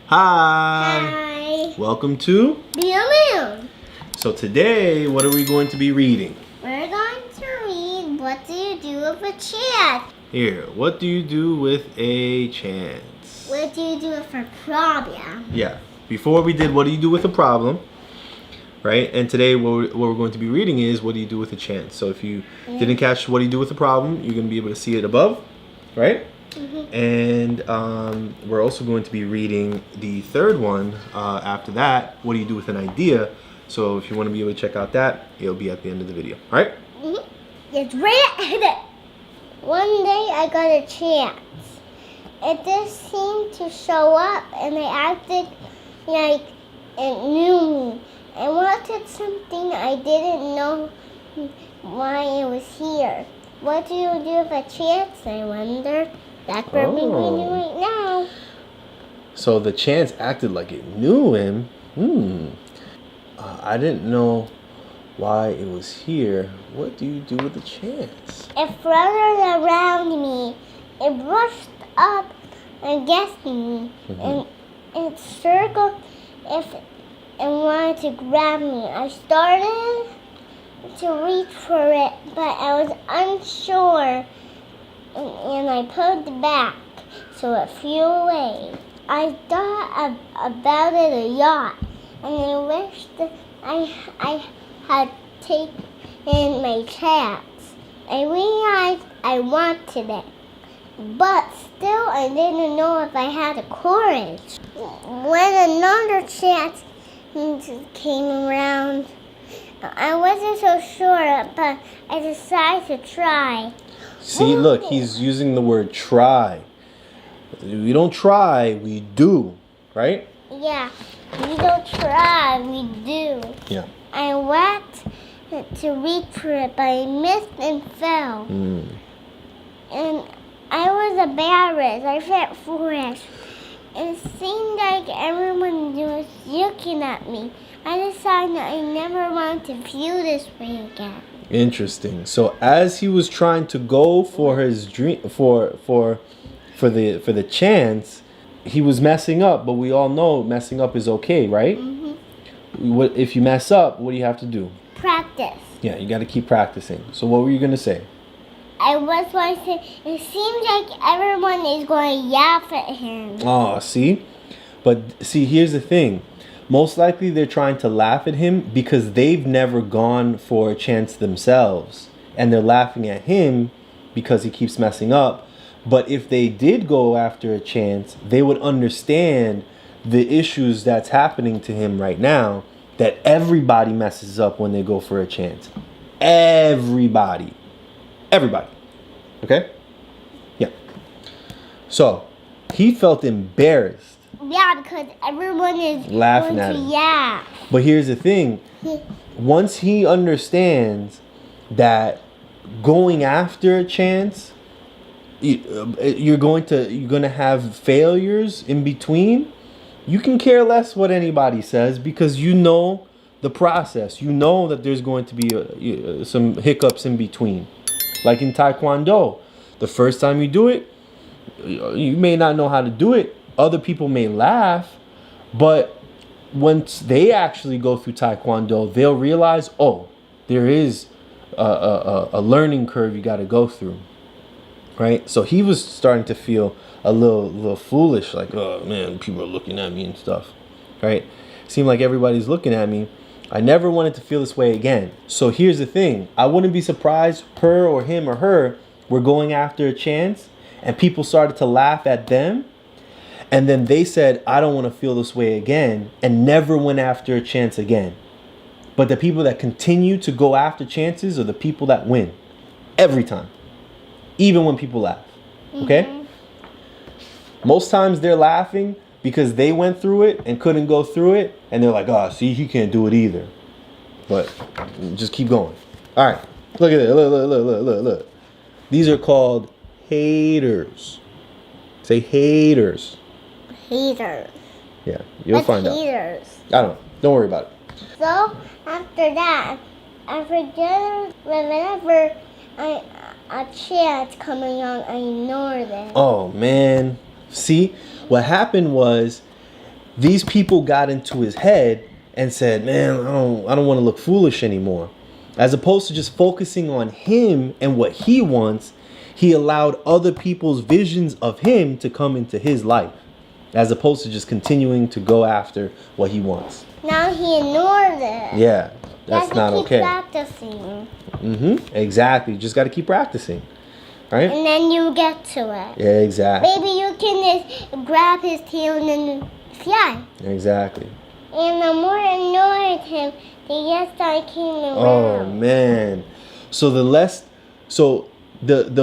Hi. Hi. Welcome to Amie. So today, what are we going to be reading? We're going to read What Do You Do With a Chance? Here, what do you do with a chance? What do you do with a problem? Yeah. Before we did what do you do with a problem, right? And today what we're going to be reading is what do you do with a chance. So if you didn't catch what do you do with a problem, you're going to be able to see it above, right? And we're also going to be reading the third one after that, what do you do with an idea. So if you want to be able to check out that, it'll be at the end of the video. All right? It's right. One day I got a chance. It just seemed to show up and I acted like it knew me. I wanted something I didn't know why it was here. What do you do with a chance, I wonder? That's what we're reading right now. So the chance acted like it knew him. I didn't know why it was here. What do you do with the chance? It fluttered around me. It brushed up against me. And it circled and wanted to grab me. I started to reach for it, but I was unsure. And I pulled back, so it flew away. I thought about it a lot, and I wished I had taken my chance. I realized I wanted it, but still I didn't know if I had the courage. When another chance came around, I wasn't so sure, but I decided to try. See, look, he's using the word try. We don't try, we do, right? Yeah, we don't try, we do. Yeah. I went to reach for it, but I missed and fell. And I was embarrassed. I felt foolish. It seemed like everyone was looking at me. I decided I never want to feel this way again. Interesting. So as he was trying to go for his dream, for the chance, he was messing up. But we all know messing up is okay, right? What if you mess up? What do you have to do? Practice. Yeah, you got to keep practicing. So what were you gonna say? I was going to say it seems like everyone is going to laugh at him. Oh, see, but see, here's the thing. Most likely they're trying to laugh at him because they've never gone for a chance themselves. And they're laughing at him because he keeps messing up. But if they did go after a chance, they would understand the issues that's happening to him right now. That everybody messes up when they go for a chance. Everybody. Okay? Yeah. So, he felt embarrassed. Yeah, because everyone is Laughing going at to him. laugh. But here's the thing. Once he understands going after a chance, you're going to have failures in between. You can care less what anybody says because you know the process. You know that there's going to be some hiccups in between. Like in Taekwondo, the first time you do it, you may not know how to do it. Other people may laugh, but once they actually go through Taekwondo, they'll realize, oh, there is a learning curve you got to go through, right? So he was starting to feel a little foolish, like, oh man, people are looking at me and stuff, right? Seemed like everybody's looking at me. I never wanted to feel this way again. So here's the thing. I wouldn't be surprised her or him or her were going after a chance and people started to laugh at them. And then they said, I don't want to feel this way again, and never went after a chance again. But the people that continue to go after chances are the people that win. Every time. Even when people laugh. Okay? Most times they're laughing because they went through it and couldn't go through it. And they're like, oh, see, he can't do it either. But just keep going. All right. Look at it. Look. These are called haters. Say haters. Haters. Yeah, you'll find out. Haters. I don't know. Don't worry about it. So after that, I forget whenever a chance coming on, I ignore them. Oh man, see, what happened was these people got into his head and said, man, I don't want to look foolish anymore. As opposed to just focusing on him and what he wants, he allowed other people's visions of him to come into his life, as opposed to just continuing to go after what he wants. Now he ignored it. Yeah, that's not okay. Practicing. Exactly. You just got to keep practicing, right? And then you get to it. Yeah, exactly. Maybe you can just grab his tail and then fly. Exactly. And the more I ignored him, the yes I came around. Oh man. So the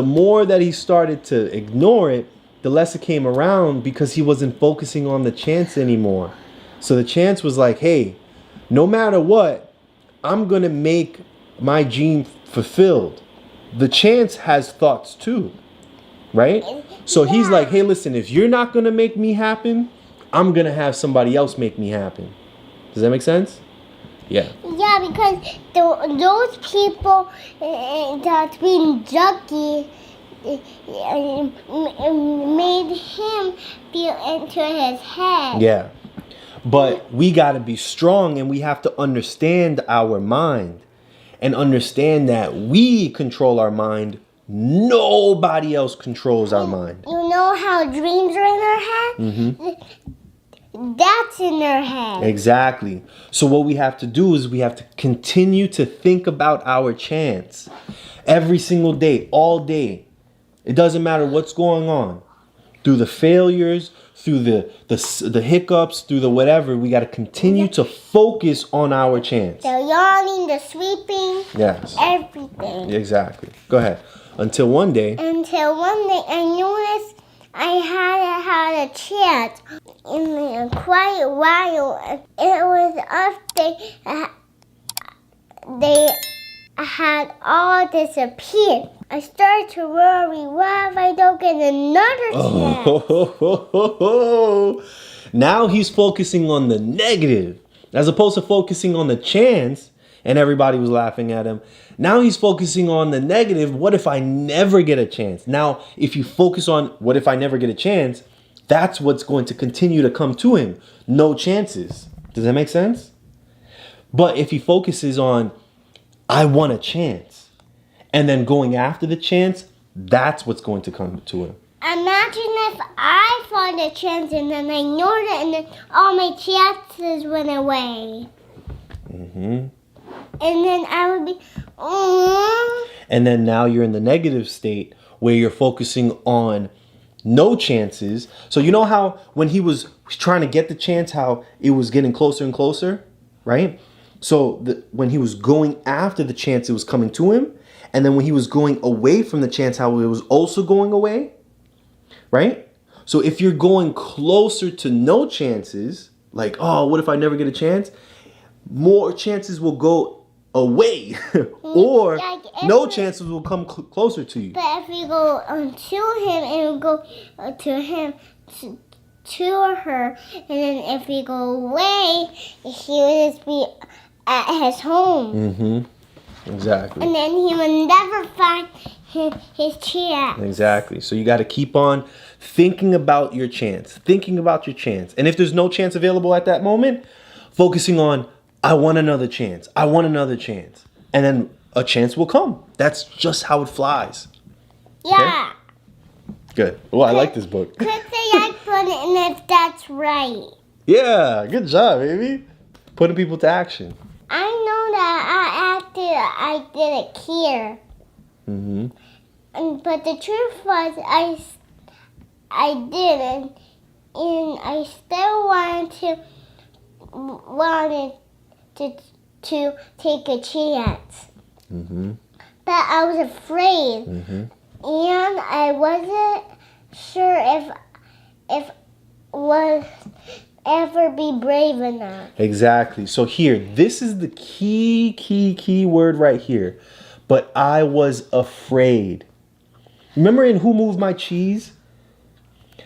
more that he started to ignore it, the less it came around because he wasn't focusing on the chance anymore. So the chance was like, hey, no matter what, I'm gonna make my dream fulfilled. The chance has thoughts too, right? So he's like, hey, listen, if you're not gonna make me happen, I'm gonna have somebody else make me happen. Does that make sense? Yeah. Yeah, because those people that's being juggy made him feel into his head. Yeah. But we got to be strong and we have to understand our mind and understand that we control our mind. Nobody else controls our mind. You know how dreams are in our head? That's in their head. Exactly. So what we have to do is we have to continue to think about our chance every single day, all day. It doesn't matter what's going on. Through the failures, through the hiccups, through the whatever, we got to continue to focus on our chance. The yawning, the sweeping, yes, everything. Exactly. Go ahead. Until one day I noticed I had a chance in quite a while. It was after they had all disappeared. I started to worry, what if I don't get another chance? Now he's focusing on the negative as opposed to focusing on the chance, and everybody was laughing at him. Now he's focusing on the negative. What if I never get a chance? Now, if you focus on what if I never get a chance, that's what's going to continue to come to him. No chances. Does that make sense? But if he focuses on I want a chance, and then going after the chance, that's what's going to come to him. Imagine if I found a chance and then I ignored it and then all my chances went away. And then I would be, And then now you're in the negative state where you're focusing on no chances. So you know how when he was trying to get the chance, how it was getting closer and closer, right? So when he was going after the chance, it was coming to him. And then when he was going away from the chance, how it was also going away, right? So if you're going closer to no chances, like, oh, what if I never get a chance? More chances will go away or no chances will come closer to you. But if we go to him and we go to him, to her, and then if we go away, he will just be at his home. Exactly. And then he will never find his chance. Exactly. So you got to keep on thinking about your chance. Thinking about your chance. And if there's no chance available at that moment, focusing on, I want another chance. I want another chance. And then a chance will come. That's just how it flies. Yeah. Okay? Good. Well, I like this book. Click the like button and if that's right. Yeah. Good job, baby. Putting people to action. I know that I did it here. But the truth was I didn't, and I still wanted to take a chance. But I was afraid, and I wasn't sure if was ever be brave enough. Exactly. So here, this is the key word right here. But I was afraid. Remember in Who Moved My Cheese?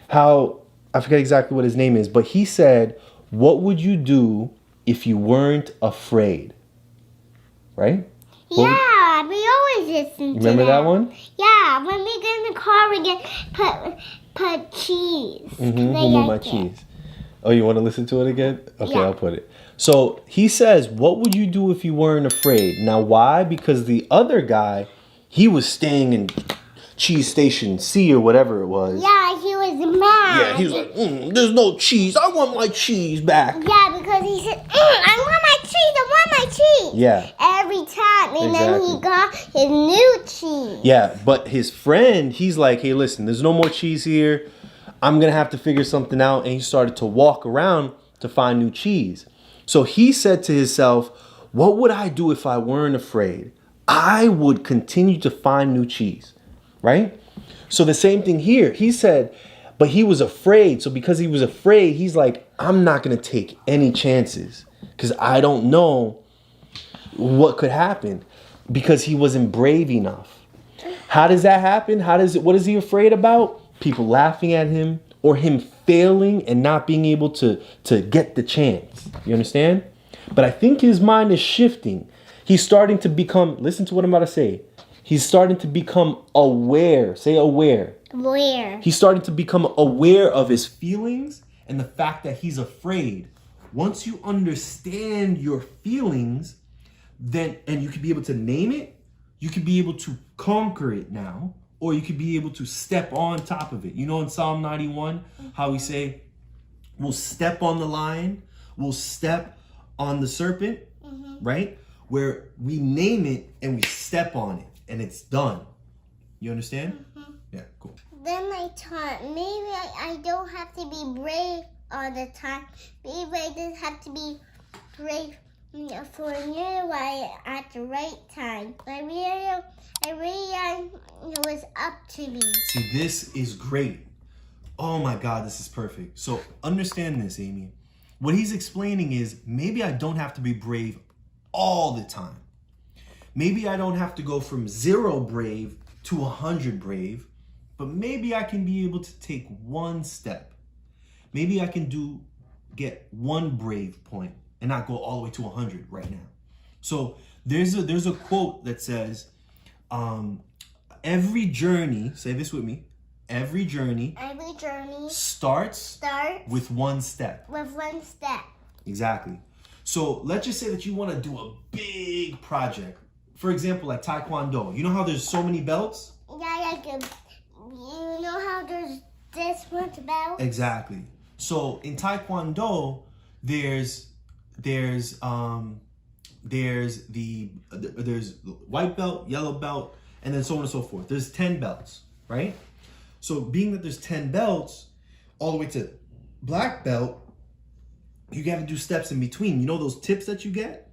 How, I forget exactly what his name is, but he said, what would you do if you weren't afraid? Right? Yeah, we always listen to remember that one? Yeah, when we get in the car, we get put cheese. Who Moved My Cheese? Oh, you want to listen to it again? Okay, Yeah. I'll put it. So he says, what would you do if you weren't afraid? Now, why? Because the other guy, he was staying in Cheese Station C or whatever it was. Yeah, he was mad. Yeah, he was like, there's no cheese. I want my cheese back. Yeah, because he said, I want my cheese, I want my cheese. Yeah. Every time. And then he Exactly. got his new cheese. Yeah, but his friend, he's like, hey, listen, there's no more cheese here. I'm going to have to figure something out. And he started to walk around to find new cheese. So he said to himself, what would I do if I weren't afraid? I would continue to find new cheese, right? So the same thing here. He said, but he was afraid. So because he was afraid, he's like, I'm not going to take any chances because I don't know what could happen because he wasn't brave enough. How does that happen? What is he afraid about? People laughing at him or him failing and not being able to get the chance. You understand? But I think his mind is shifting. He's starting to become, listen to what I'm about to say. He's starting to become aware. Say aware. Where? He's starting to become aware of his feelings and the fact that he's afraid. Once you understand your feelings, then and you can be able to name it, you can be able to conquer it now, or you could be able to step on top of it. You know in Psalm 91, how we say, we'll step on the lion, we'll step on the serpent, right? Where we name it and we step on it and it's done. You understand? Yeah, cool. Then I thought maybe I don't have to be brave all the time. Maybe I just have to be brave for a little while at the right time. I really it was up to me. See, this is great. Oh my God, this is perfect. So understand this, Amie. What he's explaining is maybe I don't have to be brave all the time. Maybe I don't have to go from 0 brave to 100 brave, but maybe I can be able to take one step. Maybe I can get 1 brave point and not go all the way to 100 right now. So there's a quote that says, every journey, say this with me, every journey starts with 1 step. With 1 step. Exactly. So let's just say that you want to do a big project. For example, like Taekwondo. You know how there's so many belts? Yeah, like you know how there's this much belt? Exactly. So in Taekwondo, there's white belt, yellow belt, and then so on and so forth. There's 10 belts, right? So being that there's 10 belts, all the way to black belt, you have to do steps in between. You know those tips that you get?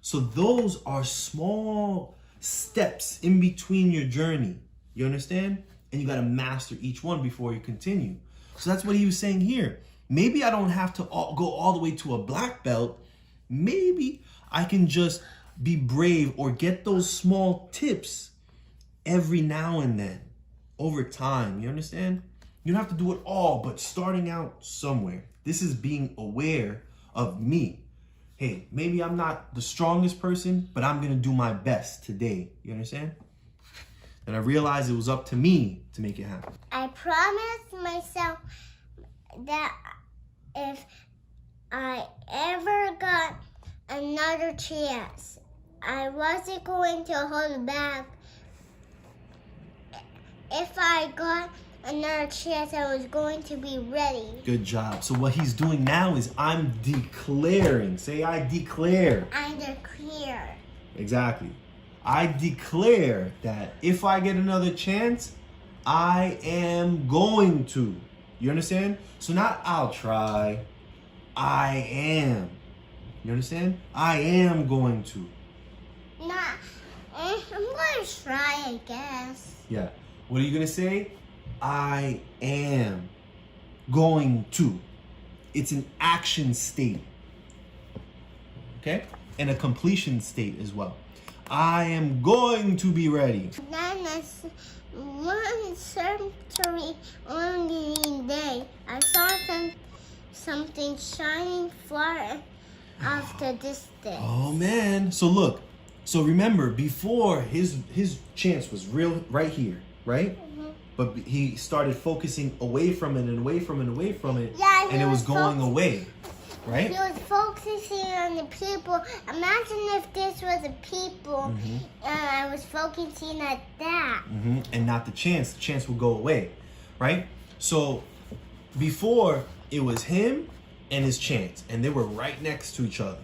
So those are small steps in between your journey. You understand? And you got to master each one before you continue. So that's what he was saying here. Maybe I don't have to go all the way to a black belt. Maybe I can just be brave or get those small tips every now and then over time. You understand? You don't have to do it all, but starting out somewhere. This is being aware of me. Hey, maybe I'm not the strongest person, but I'm going to do my best today. You understand? And I realized it was up to me to make it happen. I promised myself that if I ever got another chance, I wasn't going to hold back. If I got another chance, I was going to be ready. Good job. So what he's doing now is I'm declaring. Say I declare. I declare. Exactly. I declare that if I get another chance, I am going to. You understand? So not I'll try. I am. You understand? I am going to. I'm going to try, I guess. Yeah. What are you going to say? I am going to. It's an action state. Okay? And a completion state as well. I am going to be ready. Then it's one century only day. I saw something shining far off the distance. Oh man. So look. So remember, before his chance was right here, right? but he started focusing away from it and away from it and away from it, Yeah, and it was going away, He right? was focusing on the people. Imagine if this was a people and I was focusing at that. And not the chance. The chance will go away, right? So before it was him and his chance, and they were right next to each other.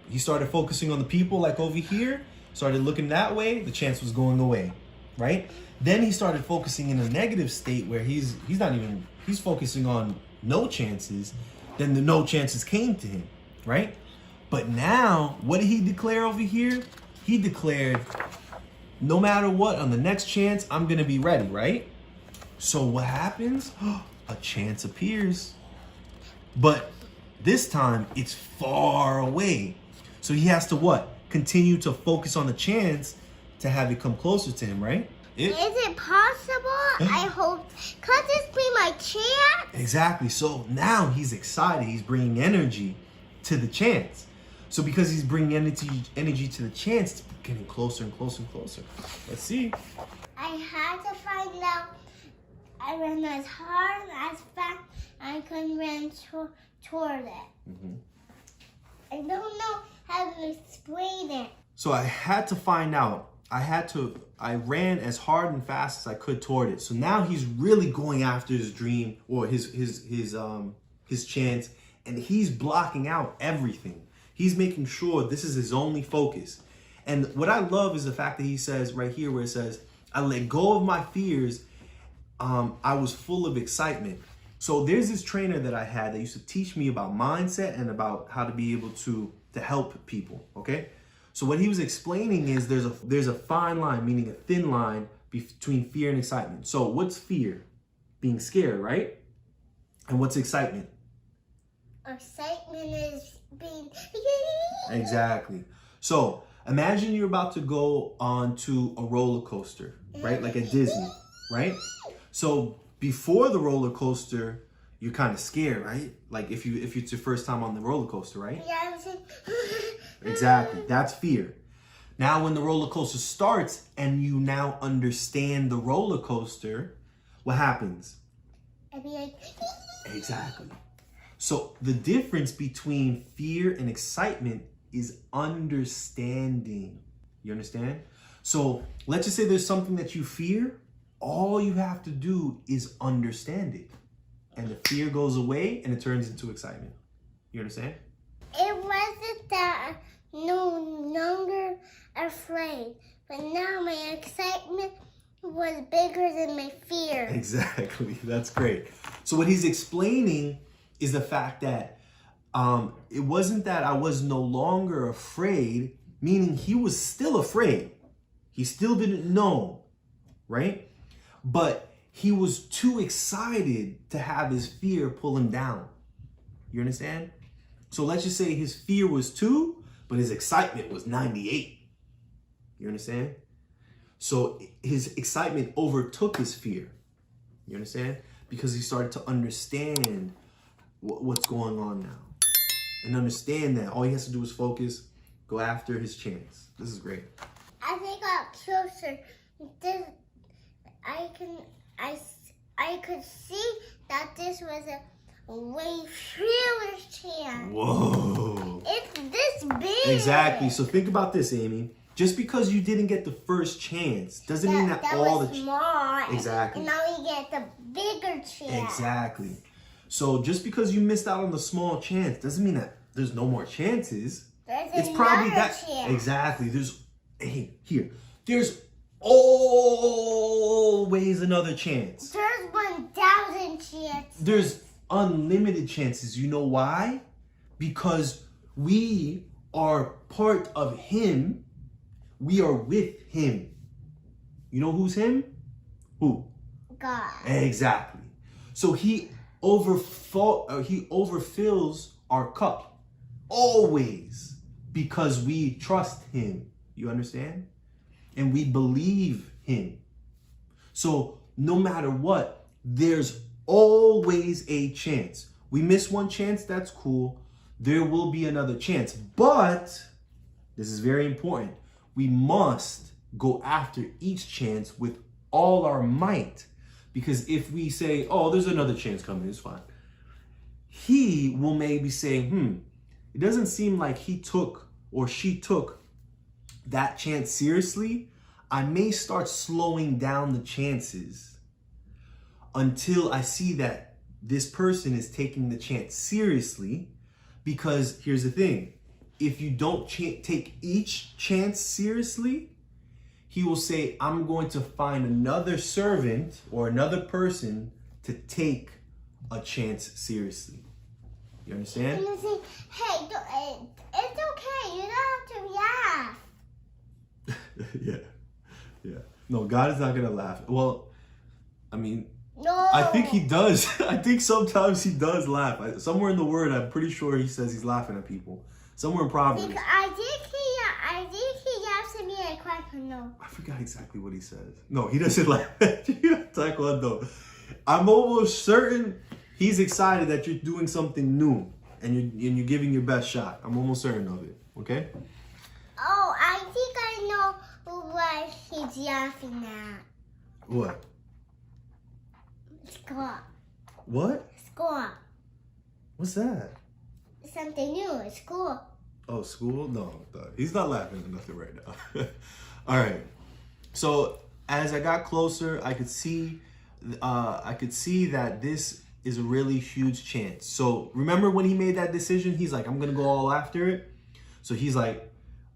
He started focusing on the people, like over here, started looking that way, the chance was going away, right? Then he started focusing in a negative state where he's focusing on no chances. Then the no chances came to him, right? But now, what did he declare over here? He declared, no matter what, on the next chance, I'm gonna be ready, right? So what happens? A chance appears. But this time, it's far away. So he has to what? Continue to focus on the chance to have it come closer to him, right? Is it possible? I hope. Could this be my chance? Exactly. So now he's excited. He's bringing energy to the chance. So because he's bringing energy to the chance, it's getting closer and closer and closer. Let's see. I had to find out. I ran as hard and as fast I could run toward it. I don't know how to explain it. So I had to find out. I ran as hard and fast as I could toward it. So now he's really going after his dream or his chance, and he's blocking out everything. He's making sure this is his only focus. And what I love is the fact that he says right here where it says, I let go of my fears. I was full of excitement. So there's this trainer that I had that used to teach me about mindset and about how to be able to help people, okay? So what he was explaining is there's a fine line, meaning a thin line between fear and excitement. So what's fear? Being scared, right? And what's excitement? Excitement is being... Exactly. So imagine you're about to go onto a roller coaster, right? Like at Disney, right? So before the roller coaster, you're kind of scared, right? Like if it's your first time on the roller coaster, right? Yeah, I'm saying... Exactly. That's fear. Now, when the roller coaster starts and you now understand the roller coaster, what happens? I'd be like... Exactly. So the difference between fear and excitement is understanding. You understand? So let's just say there's something that you fear. All you have to do is understand it. And the fear goes away and it turns into excitement. You understand? It wasn't that I'm no longer afraid, but now my excitement was bigger than my fear. Exactly. That's great. So what he's explaining is the fact that it wasn't that I was no longer afraid, meaning he was still afraid. He still didn't know, right? But he was too excited to have his fear pull him down. You understand? So let's just say his fear was 2, but his excitement was 98. You understand? So his excitement overtook his fear. You understand? Because he started to understand what's going on now. And understand that all he has to do is focus, go after his chance. This is great. As I got closer, I could see that this was a way fearless chance. Whoa. It's this big. Exactly. So think about this, Amy. Just because you didn't get the first chance doesn't mean that all was the small. Exactly. And now you get the bigger chance. Exactly. So just because you missed out on the small chance doesn't mean that there's no more chances. There's probably chance. Exactly. There's always another chance. There's 1,000 chances. There's unlimited chances. You know why? Because we are part of him. We are with him. You know who's him? Who? God. Exactly. So he overfills our cup always because we trust him. You understand? And we believe him. So no matter what, there's always a chance. We miss one chance, that's cool. There will be another chance. But this is very important. We must go after each chance with all our might Because if we say, oh, there's another chance coming, it's fine. He will maybe say, it doesn't seem like he took or she took that chance seriously. I may start slowing down the chances until I see that this person is taking the chance seriously. Because here's the thing, if you don't take each chance seriously, he will say, I'm going to find another servant or another person to take a chance seriously. You understand? And you say, hey, it's okay. You don't have to laugh. Yeah. No, God is not going to laugh. Well, I mean, No. I think he does. I think sometimes he does laugh. Somewhere in the word, I'm pretty sure he says he's laughing at people. Somewhere in Proverbs. I think he laughs at me at Taekwondo. I forgot exactly what he says. No, he doesn't laugh at you at Taekwondo. I'm almost certain he's excited that you're doing something new and you're giving your best shot. I'm almost certain of it. Okay? Oh, I think I know what he's laughing at. What? School. What? School. What's that? Something new. School. Oh, school? No, he's not laughing at nothing right now. All right. So as I got closer, I could see that this is a really huge chance. So remember when he made that decision, he's like, I'm gonna go all after it. So he's like,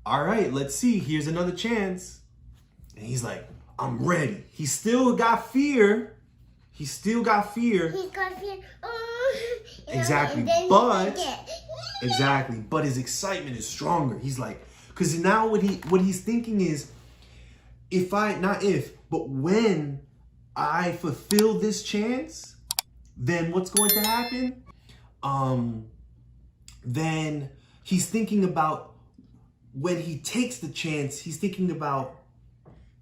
all right, let's see. Here's another chance. And he's like, I'm ready. He still got fear. He's got fear. Exactly. But his excitement is stronger. He's like, because now what he's thinking is, but when I fulfill this chance, then what's going to happen? Then he's thinking about when he takes the chance, he's thinking about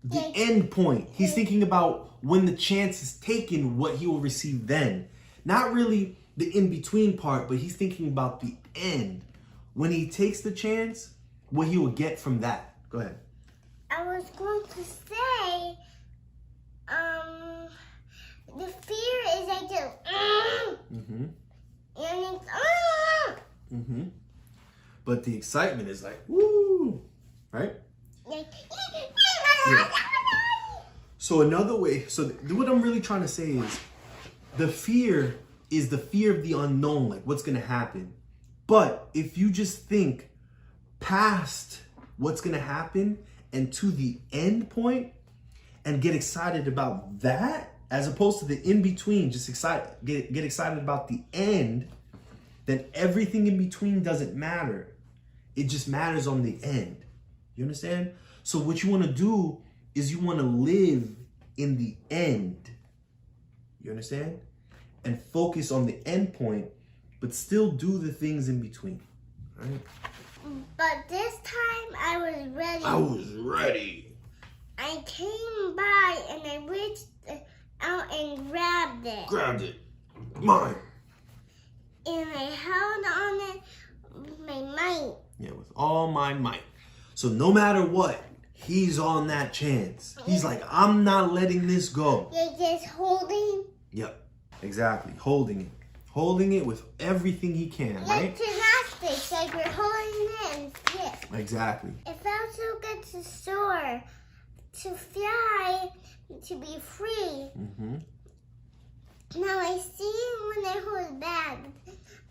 the end point. He's thinking about when the chance is taken, what he will receive then. Not really the in-between part, but he's thinking about the end. When he takes the chance, what he will get from that. Go ahead. I was going to say, the fear is like this, and it's, But the excitement is like, woo, right? like, Yeah. So another way, what I'm really trying to say is the fear is the fear of the unknown, like what's going to happen. But if you just think past what's going to happen and to the end point and get excited about that, as opposed to the in-between, just get excited about the end, then everything in between doesn't matter. It just matters on the end. You understand? So what you want to do is you want to live in the end. You understand? And focus on the end point, but still do the things in between. Right? But this time I was ready. I was ready. I came by and I reached out and grabbed it. Grabbed it. Mine. And I held on it with my might. Yeah, with all my might. So no matter what, he's on that chance. He's like, I'm not letting this go. You're just holding. Yep, exactly. Holding it. Holding it with everything he can, right? Like gymnastics, like you're holding it and flip. Exactly. It felt so good to soar, to fly, to be free. Now I see when I hold back,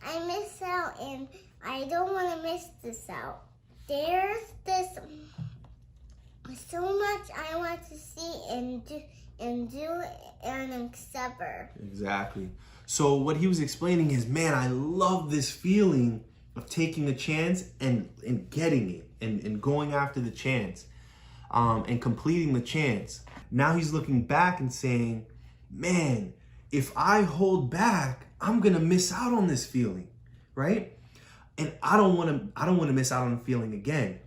I miss out and I don't want to miss this out. There's this so much I want to see and do and discover. Exactly. So what he was explaining is, man, I love this feeling of taking a chance and getting it and going after the chance and completing the chance. Now he's looking back and saying, man, if I hold back, I'm gonna miss out on this feeling, right? And I don't want to miss out on the feeling again.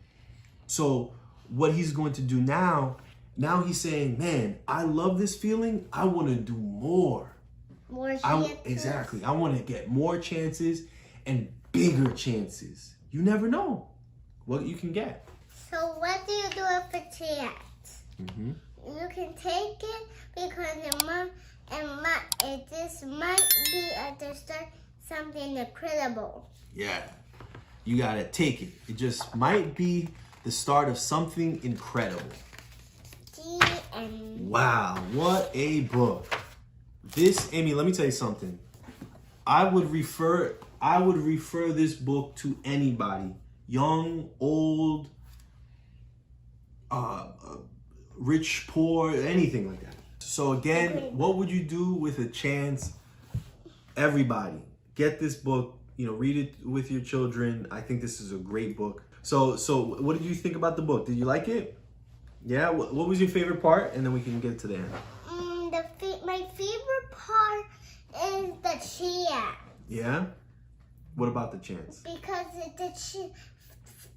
So what he's going to do now he's saying, man, I love this feeling. I want to do more. More chances. Exactly. I want to get more chances and bigger chances. You never know what you can get. So what do you do with a chance? You can take it because This might be at the start something incredible. Yeah. You gotta take it. It just might be the start of something incredible. Wow, what a book. This, Amie, let me tell you something. I would refer this book to anybody. Young, old, rich, poor, anything like that. So again, what would you do with a chance? Everybody, get this book. Read it with your children. I think this is a great book. So what did you think about the book? Did you like it? Yeah. What was your favorite part? And then we can get to the end. My favorite part is the chant. Yeah. What about the chants? Because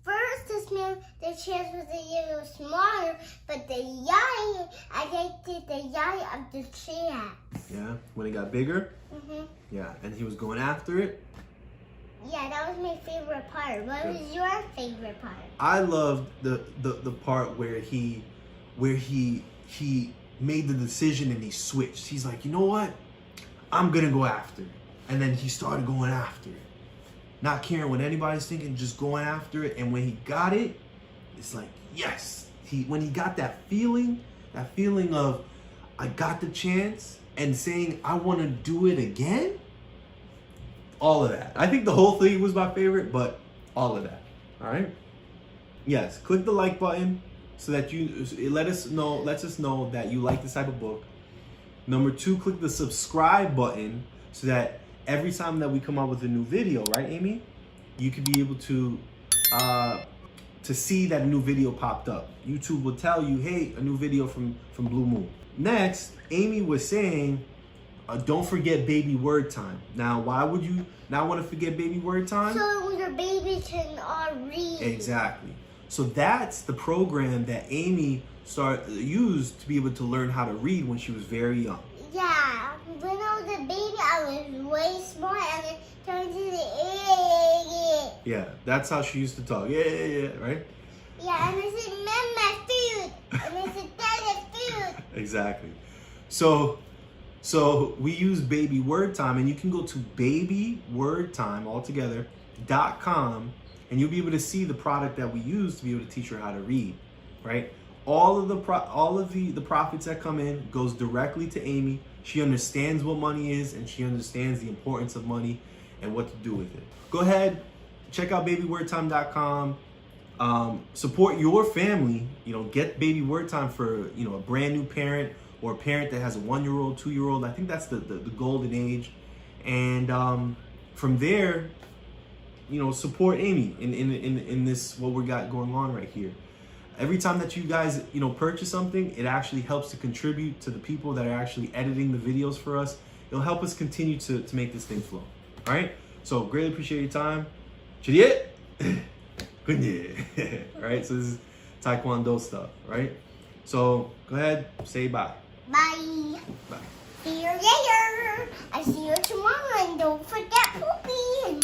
first the chants was a little smaller, but I liked the yai of the chants. Yeah. When it got bigger. Mhm. Yeah, and he was going after it. Yeah, that was my favorite part. What was your favorite part? I loved the part where he made the decision and he switched. He's like, you know what? I'm gonna go after it. And then he started going after it. Not caring what anybody's thinking, just going after it. And when he got it, it's like, yes. When he got that feeling of I got the chance and saying I wanna do it again. All of that. I think the whole thing was my favorite, but all of that. All right. Yes. Click the like button so that it lets us know that you like this type of book. Number 2, click the subscribe button so that every time that we come out with a new video, right, Amie, you could be able to see that a new video popped up. YouTube will tell you, hey, a new video from Blue Moon. Next, Amie was saying, don't forget baby word time. Now, why would you not want to forget baby word time? So your baby can read. Exactly. So that's the program that Amie used to be able to learn how to read when she was very young. Yeah. When I was a baby, I was way smart and then turned into the Yeah, that's how she used to talk. Yeah, right? Yeah, and I said, Mama, food. And I said, Dada, food. Exactly. So we use baby word time, and you can go to babywordtime.com and you'll be able to see the product that we use to be able to teach her how to read, right? All of the profits that come in goes directly to Amie. She understands what money is, and she understands the importance of money and what to do with it. Go ahead, check out babywordtime.com. Support your family. Get baby word time for a brand new parent or a parent that has a 1-year-old, 2-year-old. I think that's the golden age. And from there, support Amie in this, what we got going on right here. Every time that you guys, purchase something, it actually helps to contribute to the people that are actually editing the videos for us. It'll help us continue to make this thing flow. All right? So greatly appreciate your time. Chiriet. Good. All right? So this is Taekwondo stuff, right? So go ahead, say bye. Bye. Bye. See you later. I see you tomorrow, and don't forget poopy.